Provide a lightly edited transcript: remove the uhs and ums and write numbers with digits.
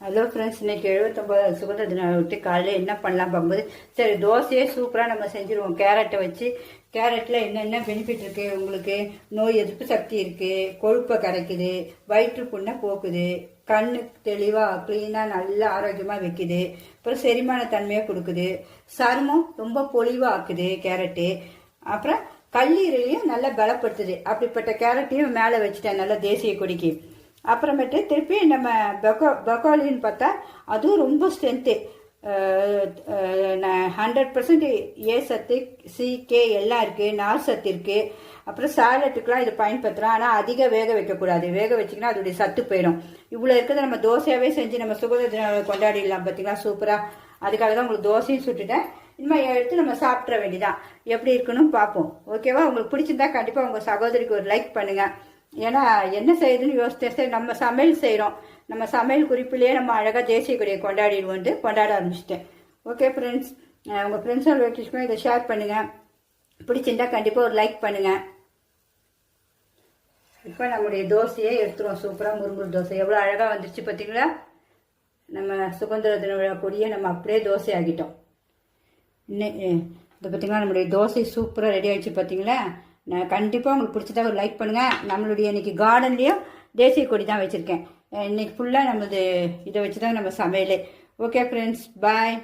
Hello friends, இன்னைக்கு 79 சுதந்திர தினம் விட்டு காலையில் என்ன பண்ணலாம் பார்க்கும்போது, சரி தோசையே சூப்பராக நம்ம செஞ்சுருவோம். கேரட்டை வச்சு கேரட்டில் என்னென்ன பெனிஃபிட் இருக்குது, உங்களுக்கு நோய் எதிர்ப்பு சக்தி இருக்குது, கொழுப்பை கரைக்குது, வயிற்று புண்ணை போக்குது, கண்ணுக்கு தெளிவாக க்ளீனாக நல்லா ஆரோக்கியமாக வைக்குது, அப்புறம் செரிமான தன்மையை கொடுக்குது, சருமம் ரொம்ப பொலிவாக ஆக்குது கேரட்டு, அப்புறம் கல்லீரலையும் நல்லா பலப்படுத்துது. அப்படிப்பட்ட கேரட்டையும் மேலே வச்சுட்டேன் நல்லா தேசிய கொடிக்கு. அப்புறமேட்டு திருப்பி நம்ம பக்காலின்னு பார்த்தா அதுவும் ரொம்ப ஸ்ட்ரென்த்து. 100% ஏ சத்து, சி, கே எல்லாம் இருக்குது, நார் சத்து இருக்குது. அப்புறம் சாலட்டுக்கெலாம் இது பயன்படுத்துகிறோம். ஆனால் அதிக வேக வைக்கக்கூடாது. வேக வச்சிங்கன்னா அதோடைய சத்து போயிடும். இவ்வளோ இருக்கிறத நம்ம தோசையாகவே செஞ்சு நம்ம சுதந்திர தினம் கொண்டாடிடலாம். பார்த்தீங்களா சூப்பராக. அதுக்காக தான் உங்களுக்கு தோசையும் சுட்டுட்டேன். இனிமேல் எடுத்து நம்ம சாப்பிட்ற வேண்டியதான். எப்படி இருக்குன்னு பார்ப்போம். ஓகேவா? உங்களுக்கு பிடிச்சிருந்தா கண்டிப்பாக உங்கள் சகோதரிக்கு ஒரு லைக் பண்ணுங்கள். ஏன்னா என்ன செய்யுதுன்னு யோசிச்சு நம்ம சமையல் செய்கிறோம். நம்ம சமையல் குறிப்பிலேயே நம்ம அழகாக தேசிய கொடியை கொண்டாடிடுவோன்ட்டு கொண்டாட ஆரம்பிச்சிட்டேன். ஓகே ஃப்ரெண்ட்ஸ், உங்கள் ஃப்ரெண்ட்ஸ் ரிலேட்டிவ்ஸ்க்கும் இதை ஷேர் பண்ணுங்கள். பிடிச்சிருந்தா கண்டிப்பாக ஒரு லைக் பண்ணுங்கள். இப்போ நம்முடைய தோசையை எடுத்துருவோம். சூப்பராக முருங்கல் தோசை எவ்வளோ அழகாக வந்துருச்சு பார்த்தீங்களா? நம்ம சுதந்திர தின விழா கொடியை நம்ம அப்படியே தோசை ஆகிட்டோம். இது பார்த்தீங்களா, நம்மளுடைய தோசை சூப்பராக ரெடி ஆகிடுச்சு பார்த்தீங்களா? நான் கண்டிப்பாக உங்களுக்கு பிடிச்சதா ஒரு லைக் பண்ணுங்கள். நம்மளுடைய இன்றைக்கி கார்டன்லேயும் தேசிய கொடி தான் வச்சுருக்கேன். இன்றைக்கி ஃபுல்லாக நம்மளது இதை வச்சு தான் நம்ம சமையலே. ஓகே ஃப்ரெண்ட்ஸ், பாய்.